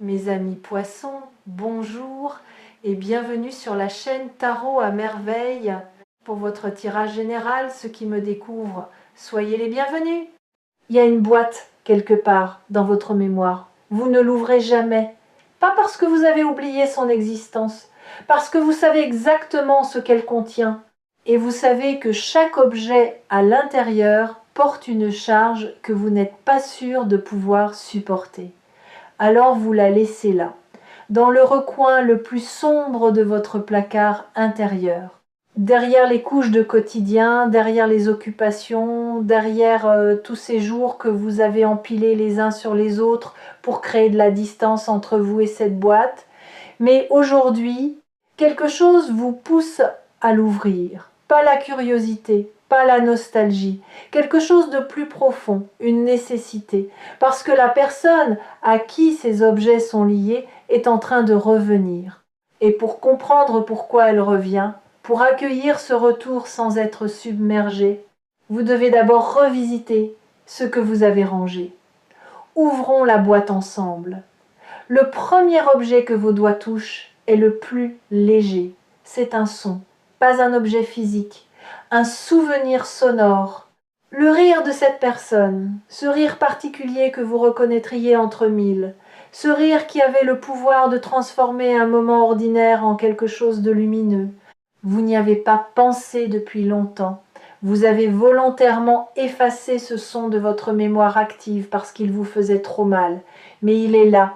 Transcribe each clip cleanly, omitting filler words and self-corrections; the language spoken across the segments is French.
Mes amis poissons, bonjour et bienvenue sur la chaîne Tarot à merveille. Pour votre tirage général, ceux qui me découvrent, soyez les bienvenus. Il y a une boîte quelque part dans votre mémoire. Vous ne l'ouvrez jamais. Pas parce que vous avez oublié son existence, parce que vous savez exactement ce qu'elle contient. Et vous savez que chaque objet à l'intérieur porte une charge que vous n'êtes pas sûr de pouvoir supporter. Alors vous la laissez là, dans le recoin le plus sombre de votre placard intérieur. Derrière les couches de quotidien, derrière les occupations, derrière tous ces jours que vous avez empilés les uns sur les autres pour créer de la distance entre vous et cette boîte. Mais aujourd'hui, quelque chose vous pousse à l'ouvrir. Pas la curiosité, pas la nostalgie. Quelque chose de plus profond, une nécessité. Parce que la personne à qui ces objets sont liés est en train de revenir. Et pour comprendre pourquoi elle revient, pour accueillir ce retour sans être submergé, vous devez d'abord revisiter ce que vous avez rangé. Ouvrons la boîte ensemble. Le premier objet que vos doigts touchent est le plus léger. C'est un son, pas un objet physique, un souvenir sonore. Le rire de cette personne, ce rire particulier que vous reconnaîtriez entre mille, ce rire qui avait le pouvoir de transformer un moment ordinaire en quelque chose de lumineux. Vous n'y avez pas pensé depuis longtemps. Vous avez volontairement effacé ce son de votre mémoire active parce qu'il vous faisait trop mal. Mais il est là,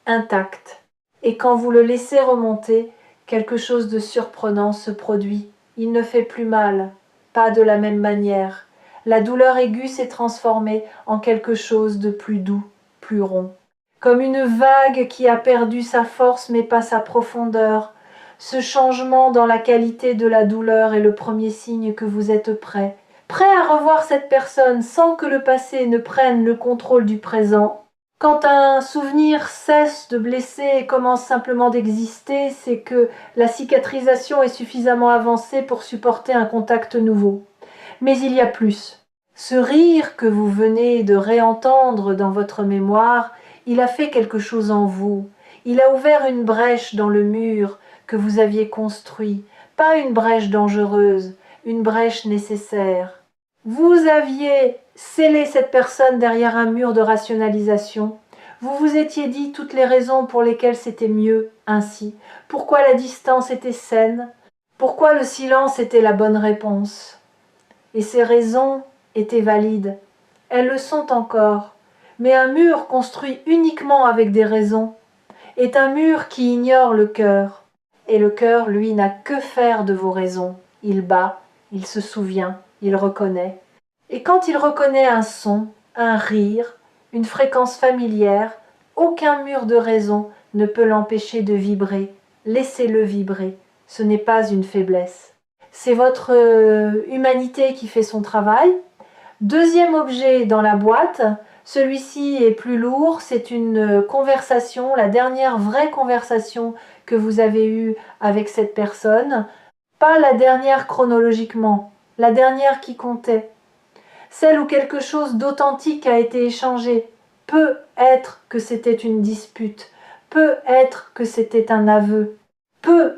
intact. Et quand vous le laissez remonter, quelque chose de surprenant se produit. Il ne fait plus mal, pas de la même manière. La douleur aiguë s'est transformée en quelque chose de plus doux, plus rond. Comme une vague qui a perdu sa force mais pas sa profondeur. Ce changement dans la qualité de la douleur est le premier signe que vous êtes prêt. Prêt à revoir cette personne sans que le passé ne prenne le contrôle du présent. Quand un souvenir cesse de blesser et commence simplement d'exister, c'est que la cicatrisation est suffisamment avancée pour supporter un contact nouveau. Mais il y a plus. Ce rire que vous venez de réentendre dans votre mémoire, il a fait quelque chose en vous. Il a ouvert une brèche dans le mur que vous aviez construit. Pas une brèche dangereuse, une brèche nécessaire. Vous aviez scellé cette personne derrière un mur de rationalisation. Vous vous étiez dit toutes les raisons pour lesquelles c'était mieux ainsi. Pourquoi la distance était saine. Pourquoi le silence était la bonne réponse. Et ces raisons étaient valides. Elles le sont encore. Mais un mur construit uniquement avec des raisons est un mur qui ignore le cœur. Et le cœur, lui, n'a que faire de vos raisons. Il bat, il se souvient, il reconnaît. Et quand il reconnaît un son, un rire, une fréquence familière, aucun mur de raison ne peut l'empêcher de vibrer. Laissez-le vibrer. Ce n'est pas une faiblesse. C'est votre humanité qui fait son travail. Deuxième objet dans la boîte, celui-ci est plus lourd, c'est une conversation, la dernière vraie conversation que vous avez eue avec cette personne. Pas la dernière chronologiquement, la dernière qui comptait. Celle où quelque chose d'authentique a été échangé. Peut être que c'était une dispute, peut être que c'était un aveu, peut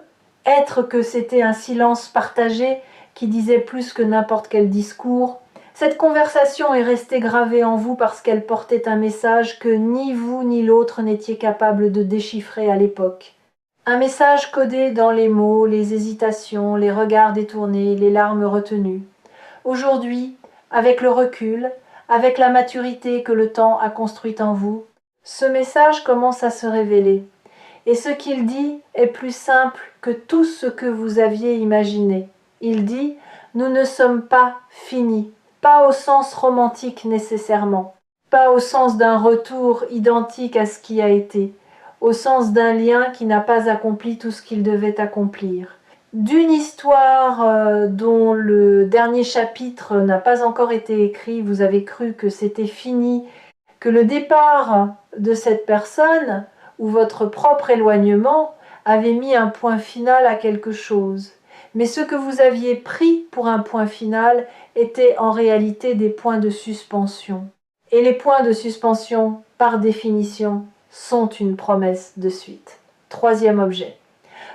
être que c'était un silence partagé qui disait plus que n'importe quel discours. Cette conversation est restée gravée en vous parce qu'elle portait un message que ni vous ni l'autre n'étiez capable de déchiffrer à l'époque. Un message codé dans les mots, les hésitations, les regards détournés, les larmes retenues. Aujourd'hui, avec le recul, avec la maturité que le temps a construite en vous, ce message commence à se révéler. Et ce qu'il dit est plus simple que tout ce que vous aviez imaginé. Il dit « Nous ne sommes pas finis ». Pas au sens romantique nécessairement, pas au sens d'un retour identique à ce qui a été, au sens d'un lien qui n'a pas accompli tout ce qu'il devait accomplir. D'une histoire dont le dernier chapitre n'a pas encore été écrit, vous avez cru que c'était fini, que le départ de cette personne ou votre propre éloignement avait mis un point final à quelque chose. Mais ce que vous aviez pris pour un point final étaient en réalité des points de suspension. Et les points de suspension, par définition, sont une promesse de suite. Troisième objet.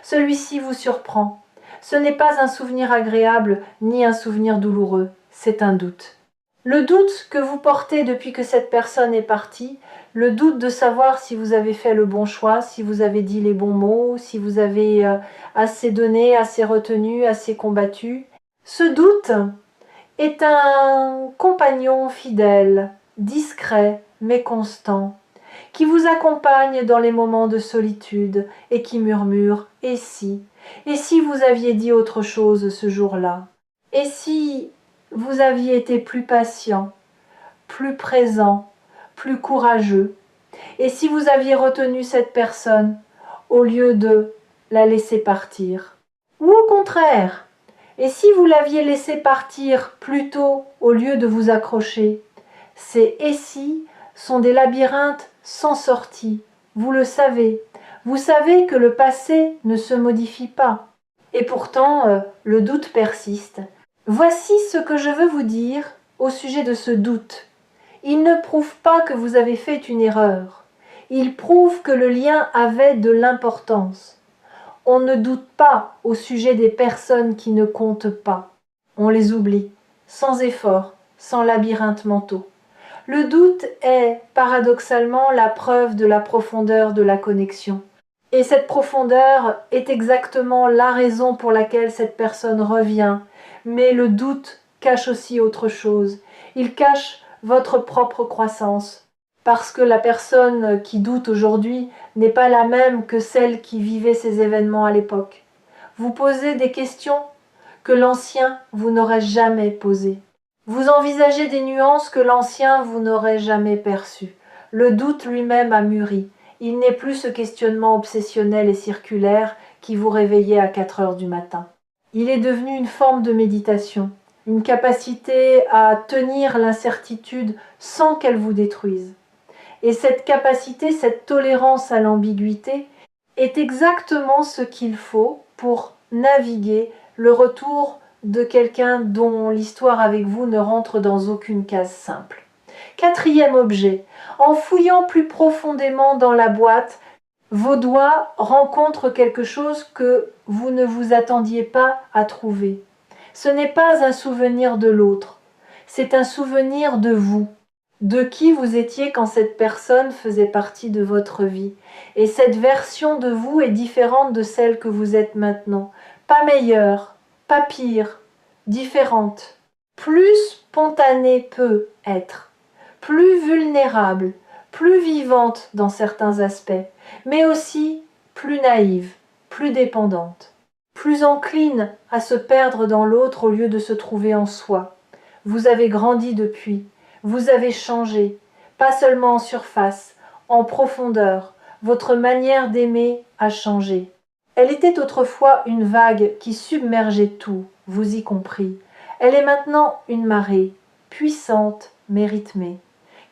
Celui-ci vous surprend. Ce n'est pas un souvenir agréable ni un souvenir douloureux, c'est un doute. Le doute que vous portez depuis que cette personne est partie, le doute de savoir si vous avez fait le bon choix, si vous avez dit les bons mots, si vous avez assez donné, assez retenu, assez combattu. Ce doute est un compagnon fidèle, discret mais constant, qui vous accompagne dans les moments de solitude et qui murmure « et si ?» Et si vous aviez dit autre chose ce jour-là? Et si vous aviez été plus patient, plus présent, plus courageux? Et si vous aviez retenu cette personne au lieu de la laisser partir? Ou au contraire, et si vous l'aviez laissée partir plus tôt au lieu de vous accrocher? Ces « et si » sont des labyrinthes sans sortie, vous le savez. Vous savez que le passé ne se modifie pas. Et pourtant, le doute persiste. Voici ce que je veux vous dire au sujet de ce doute. Il ne prouve pas que vous avez fait une erreur. Il prouve que le lien avait de l'importance. On ne doute pas au sujet des personnes qui ne comptent pas. On les oublie, sans effort, sans labyrinthe mentaux. Le doute est, paradoxalement, la preuve de la profondeur de la connexion. Et cette profondeur est exactement la raison pour laquelle cette personne revient. Mais le doute cache aussi autre chose. Il cache votre propre croissance. Parce que la personne qui doute aujourd'hui n'est pas la même que celle qui vivait ces événements à l'époque. Vous posez des questions que l'ancien vous n'aurait jamais posées. Vous envisagez des nuances que l'ancien vous n'aurait jamais perçues. Le doute lui-même a mûri. Il n'est plus ce questionnement obsessionnel et circulaire qui vous réveillait à 4 heures du matin. Il est devenu une forme de méditation, une capacité à tenir l'incertitude sans qu'elle vous détruise. Et cette capacité, cette tolérance à l'ambiguïté est exactement ce qu'il faut pour naviguer le retour de quelqu'un dont l'histoire avec vous ne rentre dans aucune case simple. Quatrième objet, en fouillant plus profondément dans la boîte, vos doigts rencontrent quelque chose que vous ne vous attendiez pas à trouver. Ce n'est pas un souvenir de l'autre, c'est un souvenir de vous, de qui vous étiez quand cette personne faisait partie de votre vie. Et cette version de vous est différente de celle que vous êtes maintenant. Pas meilleure, pas pire, différente. Plus spontanée peut être, plus vulnérable, plus vivante dans certains aspects, mais aussi plus naïve, plus dépendante, plus encline à se perdre dans l'autre au lieu de se trouver en soi. Vous avez grandi depuis, vous avez changé, pas seulement en surface, en profondeur, votre manière d'aimer a changé. Elle était autrefois une vague qui submergeait tout, vous y compris. Elle est maintenant une marée, puissante mais rythmée,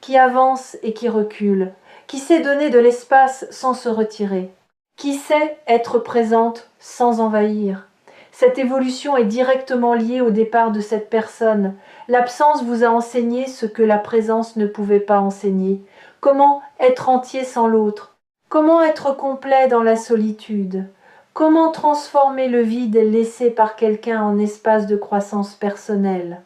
qui avance et qui recule, qui sait donner de l'espace sans se retirer, qui sait être présente sans envahir. Cette évolution est directement liée au départ de cette personne. L'absence vous a enseigné ce que la présence ne pouvait pas enseigner. Comment être entier sans l'autre? Comment être complet dans la solitude? Comment transformer le vide laissé par quelqu'un en espace de croissance personnelle?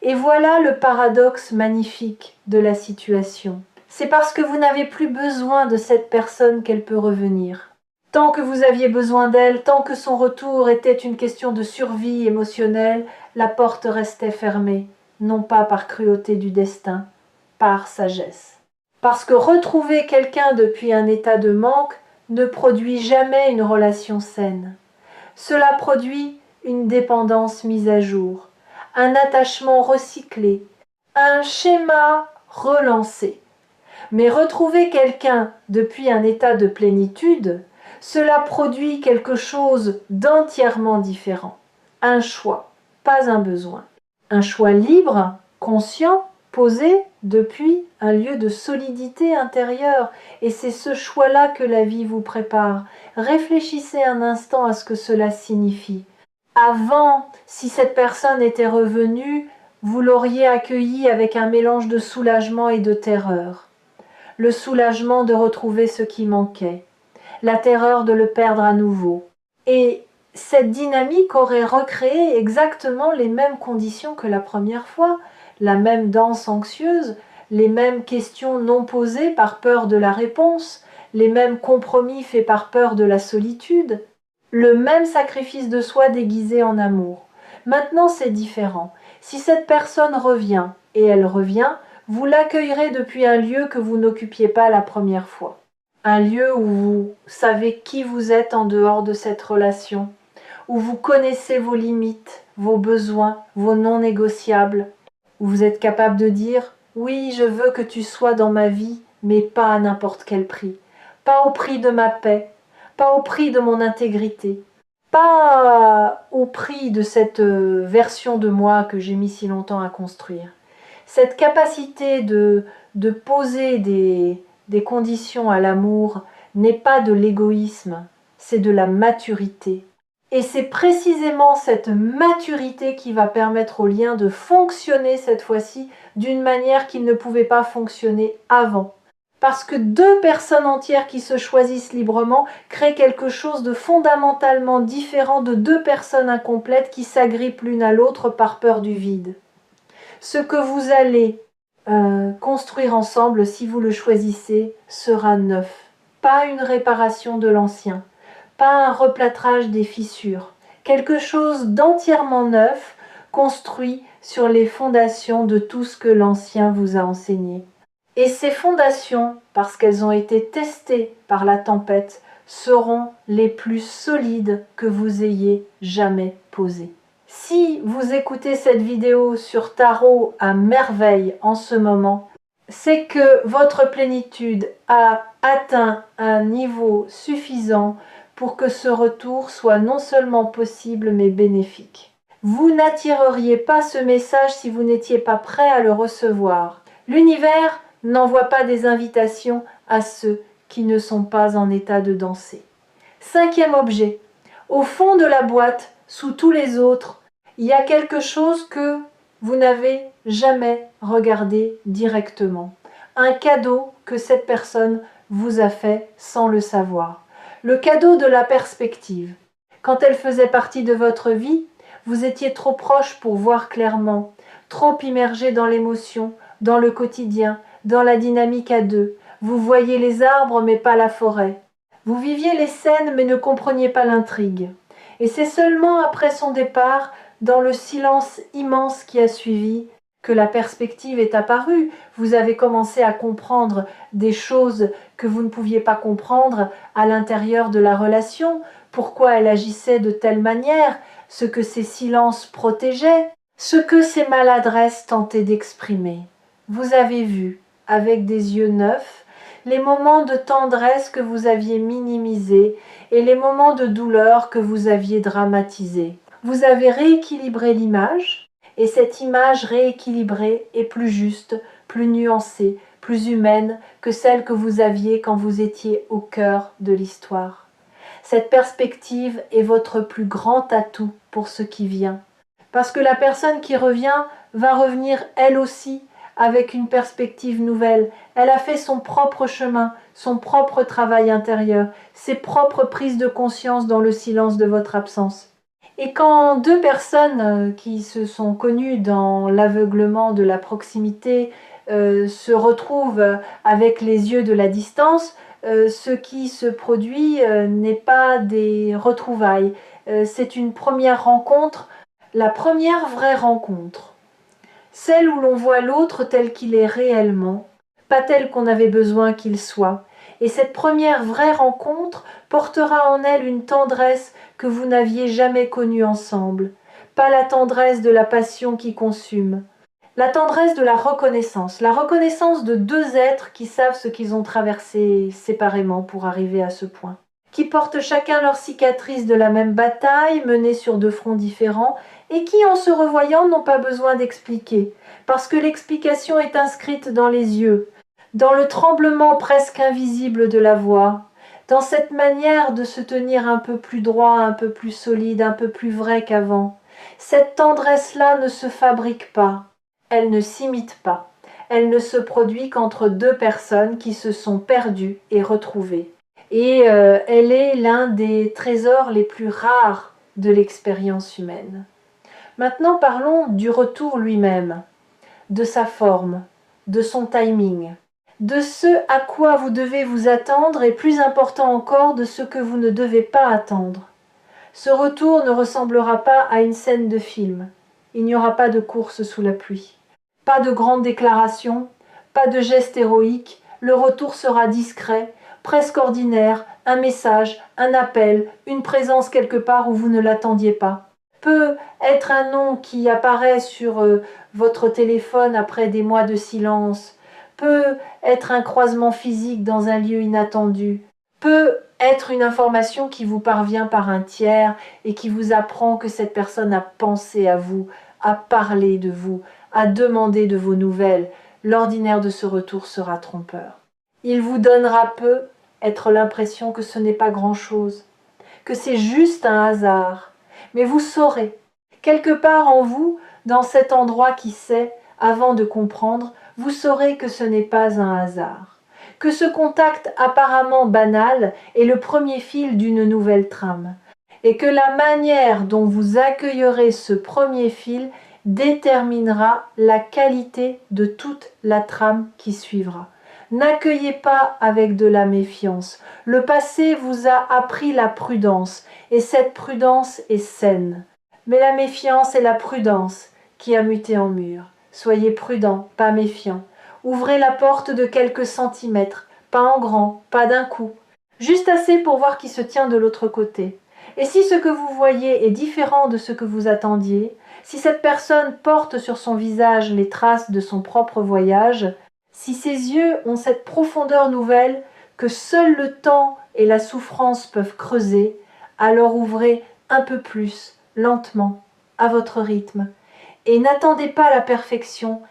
Et voilà le paradoxe magnifique de la situation. C'est parce que vous n'avez plus besoin de cette personne qu'elle peut revenir. Tant que vous aviez besoin d'elle, tant que son retour était une question de survie émotionnelle, la porte restait fermée, non pas par cruauté du destin, par sagesse. Parce que retrouver quelqu'un depuis un état de manque ne produit jamais une relation saine. Cela produit une dépendance mise à jour, un attachement recyclé, un schéma relancé. Mais retrouver quelqu'un depuis un état de plénitude, cela produit quelque chose d'entièrement différent. Un choix, pas un besoin. Un choix libre, conscient, posé depuis un lieu de solidité intérieure. Et c'est ce choix-là que la vie vous prépare. Réfléchissez un instant à ce que cela signifie. Avant, si cette personne était revenue, vous l'auriez accueillie avec un mélange de soulagement et de terreur. le soulagement de retrouver ce qui manquait, la terreur de le perdre à nouveau. Et cette dynamique aurait recréé exactement les mêmes conditions que la première fois, la même danse anxieuse, les mêmes questions non posées par peur de la réponse, les mêmes compromis faits par peur de la solitude, le même sacrifice de soi déguisé en amour. Maintenant, c'est différent. Si cette personne revient, et elle revient, vous l'accueillerez depuis un lieu que vous n'occupiez pas la première fois. Un lieu où vous savez qui vous êtes en dehors de cette relation, où vous connaissez vos limites, vos besoins, vos non négociables, où vous êtes capable de dire « Oui, je veux que tu sois dans ma vie, mais pas à n'importe quel prix. Pas au prix de ma paix, pas au prix de mon intégrité, pas au prix de cette version de moi que j'ai mis si longtemps à construire. » Cette capacité de poser des conditions à l'amour n'est pas de l'égoïsme, c'est de la maturité. Et c'est précisément cette maturité qui va permettre au lien de fonctionner cette fois-ci d'une manière qu'il ne pouvait pas fonctionner avant. Parce que deux personnes entières qui se choisissent librement créent quelque chose de fondamentalement différent de deux personnes incomplètes qui s'agrippent l'une à l'autre par peur du vide. Ce que vous allez construire ensemble, si vous le choisissez, sera neuf. Pas une réparation de l'ancien, pas un replâtrage des fissures. Quelque chose d'entièrement neuf, construit sur les fondations de tout ce que l'ancien vous a enseigné. Et ces fondations, parce qu'elles ont été testées par la tempête, seront les plus solides que vous ayez jamais posées. Si vous écoutez cette vidéo sur Tarot à merveille en ce moment, c'est que votre plénitude a atteint un niveau suffisant pour que ce retour soit non seulement possible mais bénéfique. Vous n'attireriez pas ce message si vous n'étiez pas prêt à le recevoir. L'univers n'envoie pas des invitations à ceux qui ne sont pas en état de danser. Cinquième objet, au fond de la boîte, sous tous les autres, il y a quelque chose que vous n'avez jamais regardé directement. Un cadeau que cette personne vous a fait sans le savoir. Le cadeau de la perspective. Quand elle faisait partie de votre vie, vous étiez trop proche pour voir clairement, trop immergé dans l'émotion, dans le quotidien, dans la dynamique à deux. Vous voyiez les arbres mais pas la forêt. Vous viviez les scènes mais ne compreniez pas l'intrigue. Et c'est seulement après son départ, dans le silence immense qui a suivi, que la perspective est apparue. Vous avez commencé à comprendre des choses que vous ne pouviez pas comprendre à l'intérieur de la relation, pourquoi elle agissait de telle manière, ce que ces silences protégeaient, ce que ces maladresses tentaient d'exprimer. Vous avez vu, avec des yeux neufs, les moments de tendresse que vous aviez minimisés et les moments de douleur que vous aviez dramatisés. Vous avez rééquilibré l'image, et cette image rééquilibrée est plus juste, plus nuancée, plus humaine que celle que vous aviez quand vous étiez au cœur de l'histoire. Cette perspective est votre plus grand atout pour ce qui vient, parce que la personne qui revient va revenir elle aussi avec une perspective nouvelle. Elle a fait son propre chemin, son propre travail intérieur, ses propres prises de conscience dans le silence de votre absence. Et quand deux personnes qui se sont connues dans l'aveuglement de la proximité se retrouvent avec les yeux de la distance, ce qui se produit n'est pas des retrouvailles. C'est une première rencontre, la première vraie rencontre. Celle où l'on voit l'autre tel qu'il est réellement, pas tel qu'on avait besoin qu'il soit. Et cette première vraie rencontre portera en elle une tendresse que vous n'aviez jamais connue ensemble. Pas la tendresse de la passion qui consume. La tendresse de la reconnaissance de deux êtres qui savent ce qu'ils ont traversé séparément pour arriver à ce point. Qui portent chacun leurs cicatrices de la même bataille, menée sur deux fronts différents, et qui, en se revoyant, n'ont pas besoin d'expliquer, parce que l'explication est inscrite dans les yeux, dans le tremblement presque invisible de la voix, dans cette manière de se tenir un peu plus droit, un peu plus solide, un peu plus vrai qu'avant. Cette tendresse-là ne se fabrique pas, elle ne s'imite pas, elle ne se produit qu'entre deux personnes qui se sont perdues et retrouvées. Et elle est l'un des trésors les plus rares de l'expérience humaine. Maintenant parlons du retour lui-même, de sa forme, de son timing, de ce à quoi vous devez vous attendre et plus important encore de ce que vous ne devez pas attendre. Ce retour ne ressemblera pas à une scène de film. Il n'y aura pas de course sous la pluie, pas de grandes déclarations, pas de gestes héroïques. Le retour sera discret, presque ordinaire, un message, un appel, une présence quelque part où vous ne l'attendiez pas. Peut être un nom qui apparaît sur votre téléphone après des mois de silence, peut être un croisement physique dans un lieu inattendu, peut être une information qui vous parvient par un tiers et qui vous apprend que cette personne a pensé à vous, a parlé de vous, a demandé de vos nouvelles. L'ordinaire de ce retour sera trompeur. Il vous donnera peu être l'impression que ce n'est pas grand-chose, que c'est juste un hasard. Mais vous saurez, quelque part en vous, dans cet endroit qui sait, avant de comprendre, vous saurez que ce n'est pas un hasard, que ce contact apparemment banal est le premier fil d'une nouvelle trame, et que la manière dont vous accueillerez ce premier fil déterminera la qualité de toute la trame qui suivra. N'accueillez pas avec de la méfiance. Le passé vous a appris la prudence, et cette prudence est saine. Mais la méfiance est la prudence qui a muté en mur. Soyez prudent, pas méfiant. Ouvrez la porte de quelques centimètres, pas en grand, pas d'un coup. Juste assez pour voir qui se tient de l'autre côté. Et si ce que vous voyez est différent de ce que vous attendiez, si cette personne porte sur son visage les traces de son propre voyage, si ses yeux ont cette profondeur nouvelle que seul le temps et la souffrance peuvent creuser, alors ouvrez un peu plus, lentement, à votre rythme. Et n'attendez pas la perfection,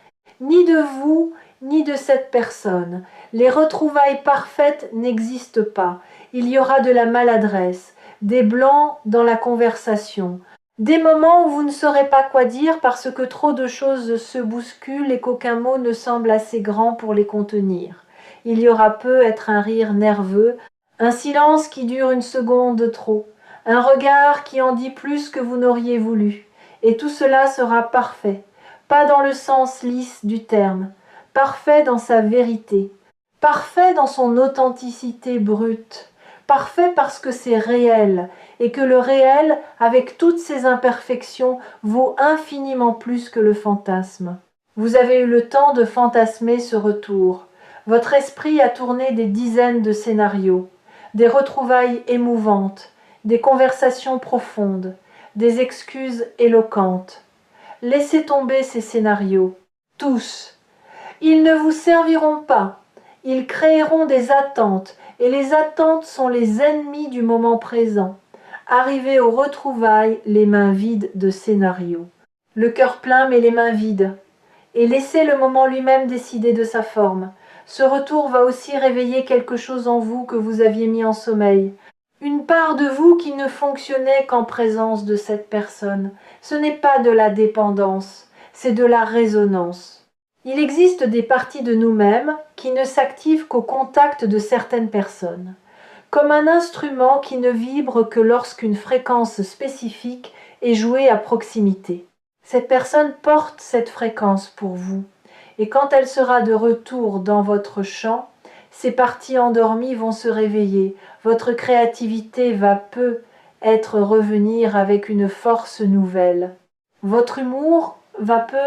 ni de vous, ni de cette personne. Les retrouvailles parfaites n'existent pas. Il y aura de la maladresse, des blancs dans la conversation, des moments où vous ne saurez pas quoi dire parce que trop de choses se bousculent et qu'aucun mot ne semble assez grand pour les contenir. Il y aura peut-être un rire nerveux, un silence qui dure une seconde de trop, un regard qui en dit plus que vous n'auriez voulu. Et tout cela sera parfait, pas dans le sens lisse du terme, parfait dans sa vérité, parfait dans son authenticité brute, parfait parce que c'est réel, et que le réel, avec toutes ses imperfections, vaut infiniment plus que le fantasme. Vous avez eu le temps de fantasmer ce retour. Votre esprit a tourné des dizaines de scénarios, des retrouvailles émouvantes, des conversations profondes, des excuses éloquentes. Laissez tomber ces scénarios, tous. Ils ne vous serviront pas. Ils créeront des attentes, et les attentes sont les ennemis du moment présent. Arrivez aux retrouvailles, les mains vides de scénarios. Le cœur plein mais les mains vides. Et laissez le moment lui-même décider de sa forme. Ce retour va aussi réveiller quelque chose en vous que vous aviez mis en sommeil. Une part de vous qui ne fonctionnait qu'en présence de cette personne. Ce n'est pas de la dépendance, c'est de la résonance. Il existe des parties de nous-mêmes qui ne s'activent qu'au contact de certaines personnes, comme un instrument qui ne vibre que lorsqu'une fréquence spécifique est jouée à proximité. Cette personne porte cette fréquence pour vous, et quand elle sera de retour dans votre champ, ces parties endormies vont se réveiller, votre créativité va peu être revenir avec une force nouvelle. Votre humour va peu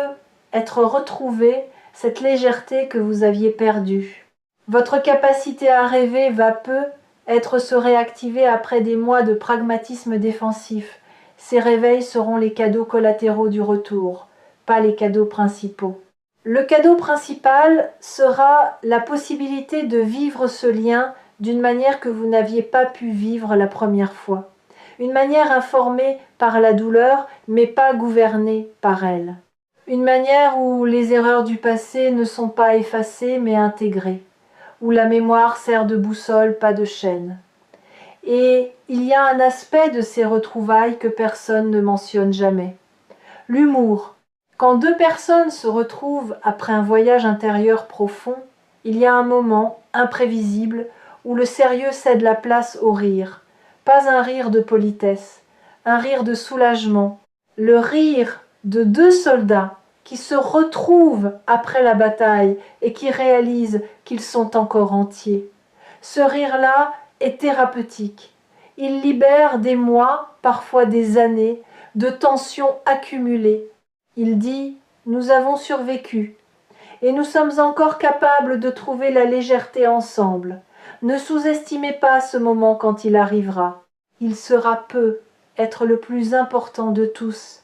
être retrouvé, cette légèreté que vous aviez perdue. Votre capacité à rêver va peu être se réactiver après des mois de pragmatisme défensif. Ces réveils seront les cadeaux collatéraux du retour, pas les cadeaux principaux. Le cadeau principal sera la possibilité de vivre ce lien d'une manière que vous n'aviez pas pu vivre la première fois. Une manière informée par la douleur, mais pas gouvernée par elle. Une manière où les erreurs du passé ne sont pas effacées, mais intégrées. Où la mémoire sert de boussole, pas de chaîne. Et il y a un aspect de ces retrouvailles que personne ne mentionne jamais. L'humour. Quand deux personnes se retrouvent après un voyage intérieur profond, il y a un moment imprévisible où le sérieux cède la place au rire. Pas un rire de politesse, un rire de soulagement. Le rire de deux soldats qui se retrouvent après la bataille et qui réalisent qu'ils sont encore entiers. Ce rire-là est thérapeutique. Il libère des mois, parfois des années, de tensions accumulées. Il dit « Nous avons survécu et nous sommes encore capables de trouver la légèreté ensemble. Ne sous-estimez pas ce moment quand il arrivera. Il sera peu, être le plus important de tous. »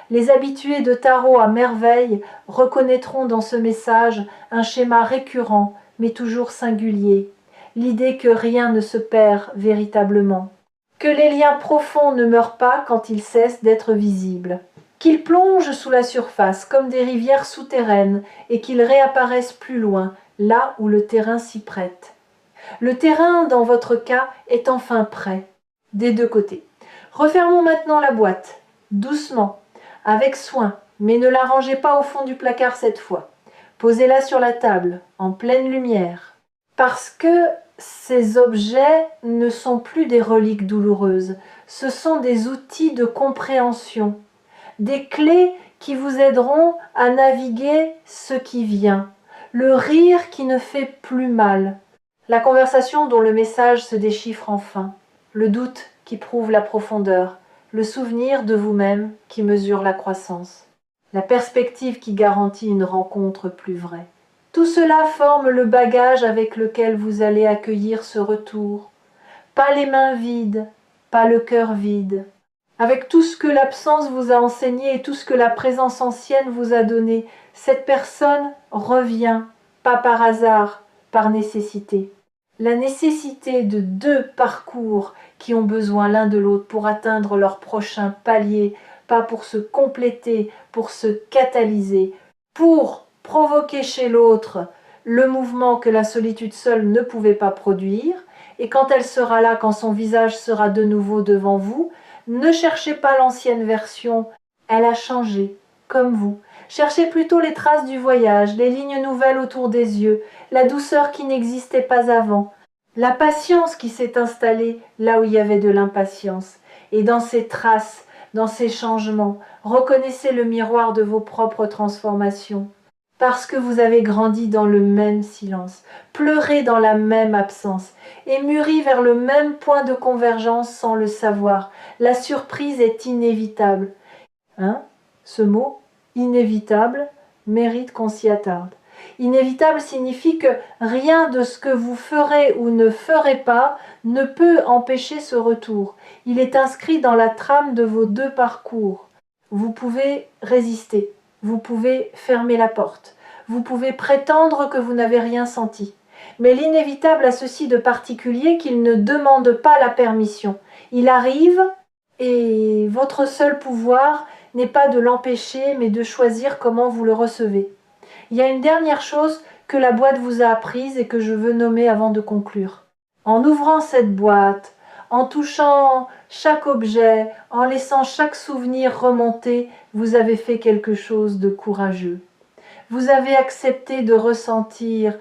Les habitués de tarot à merveille reconnaîtront dans ce message un schéma récurrent, mais toujours singulier. L'idée que rien ne se perd véritablement. Que les liens profonds ne meurent pas quand ils cessent d'être visibles. Qu'ils plongent sous la surface comme des rivières souterraines et qu'ils réapparaissent plus loin, là où le terrain s'y prête. Le terrain, dans votre cas, est enfin prêt, des deux côtés. Refermons maintenant la boîte, doucement, avec soin, mais ne la rangez pas au fond du placard cette fois. Posez-la sur la table, en pleine lumière. Parce que ces objets ne sont plus des reliques douloureuses, ce sont des outils de compréhension, des clés qui vous aideront à naviguer ce qui vient, le rire qui ne fait plus mal, la conversation dont le message se déchiffre enfin, le doute qui prouve la profondeur, le souvenir de vous-même qui mesure la croissance, la perspective qui garantit une rencontre plus vraie. Tout cela forme le bagage avec lequel vous allez accueillir ce retour. Pas les mains vides, pas le cœur vide. Avec tout ce que l'absence vous a enseigné et tout ce que la présence ancienne vous a donné, cette personne revient, pas par hasard, par nécessité. La nécessité de deux parcours qui ont besoin l'un de l'autre pour atteindre leur prochain palier, pas pour se compléter, pour se catalyser, pour provoquer chez l'autre le mouvement que la solitude seule ne pouvait pas produire, et quand elle sera là, quand son visage sera de nouveau devant vous, ne cherchez pas l'ancienne version, elle a changé, comme vous. Cherchez plutôt les traces du voyage, les lignes nouvelles autour des yeux, la douceur qui n'existait pas avant, la patience qui s'est installée là où il y avait de l'impatience. Et dans ces traces, dans ces changements, reconnaissez le miroir de vos propres transformations. Parce que vous avez grandi dans le même silence, pleuré dans la même absence, et mûri vers le même point de convergence sans le savoir. La surprise est inévitable. Ce mot, inévitable, mérite qu'on s'y attarde. Inévitable signifie que rien de ce que vous ferez ou ne ferez pas ne peut empêcher ce retour. Il est inscrit dans la trame de vos deux parcours. Vous pouvez résister, vous pouvez fermer la porte, vous pouvez prétendre que vous n'avez rien senti. Mais l'inévitable a ceci de particulier qu'il ne demande pas la permission. Il arrive et votre seul pouvoir n'est pas de l'empêcher, mais de choisir comment vous le recevez. Il y a une dernière chose que la boîte vous a apprise et que je veux nommer avant de conclure. En ouvrant cette boîte, en touchant chaque objet, en laissant chaque souvenir remonter, vous avez fait quelque chose de courageux. Vous avez accepté de ressentir,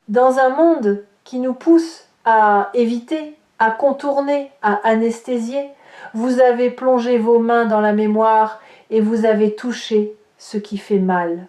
dans un monde qui nous pousse à éviter, à contourner, à anesthésier, vous avez plongé vos mains dans la mémoire et vous avez touché ce qui fait mal.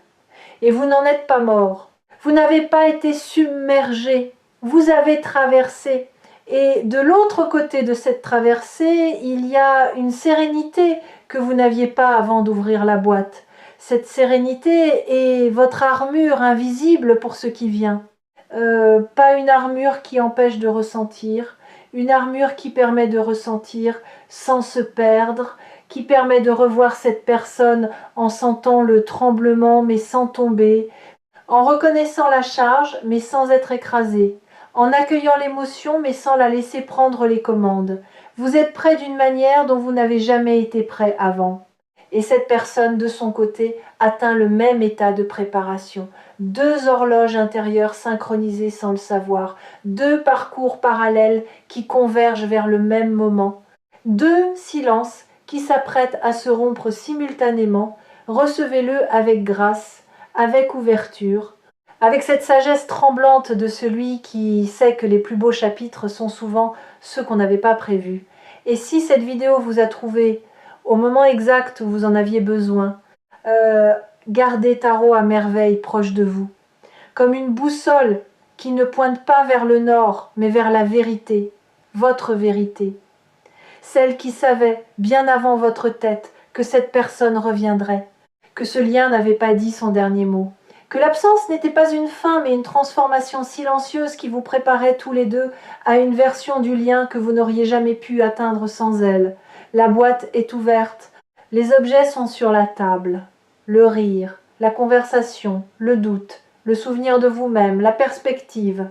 Et vous n'en êtes pas mort. Vous n'avez pas été submergé. Vous avez traversé. Et de l'autre côté de cette traversée, il y a une sérénité que vous n'aviez pas avant d'ouvrir la boîte. Cette sérénité est votre armure invisible pour ce qui vient. Pas une armure qui empêche de ressentir, une armure qui permet de ressentir sans se perdre, qui permet de revoir cette personne en sentant le tremblement mais sans tomber, en reconnaissant la charge mais sans être écrasé, en accueillant l'émotion mais sans la laisser prendre les commandes. Vous êtes prêt d'une manière dont vous n'avez jamais été prêt avant. Et cette personne, de son côté, atteint le même état de préparation. Deux horloges intérieures synchronisées sans le savoir, deux parcours parallèles qui convergent vers le même moment, deux silences qui s'apprêtent à se rompre simultanément recevez-le avec grâce, avec ouverture, avec cette sagesse tremblante de celui qui sait que les plus beaux chapitres sont souvent ceux qu'on n'avait pas prévus. Et si cette vidéo vous a trouvé au moment exact où vous en aviez besoin, gardez Tarot à merveille proche de vous, comme une boussole qui ne pointe pas vers le nord, mais vers la vérité, votre vérité. Celle qui savait, bien avant votre tête, que cette personne reviendrait, que ce lien n'avait pas dit son dernier mot, que l'absence n'était pas une fin, mais une transformation silencieuse qui vous préparait tous les deux à une version du lien que vous n'auriez jamais pu atteindre sans elle. La boîte est ouverte, les objets sont sur la table. Le rire, la conversation, le doute, le souvenir de vous-même, la perspective.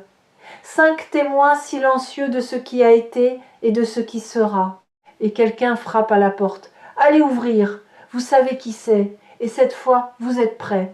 5 témoins silencieux de ce qui a été et de ce qui sera. Et quelqu'un frappe à la porte. Allez ouvrir, vous savez qui c'est, et cette fois, vous êtes prêts.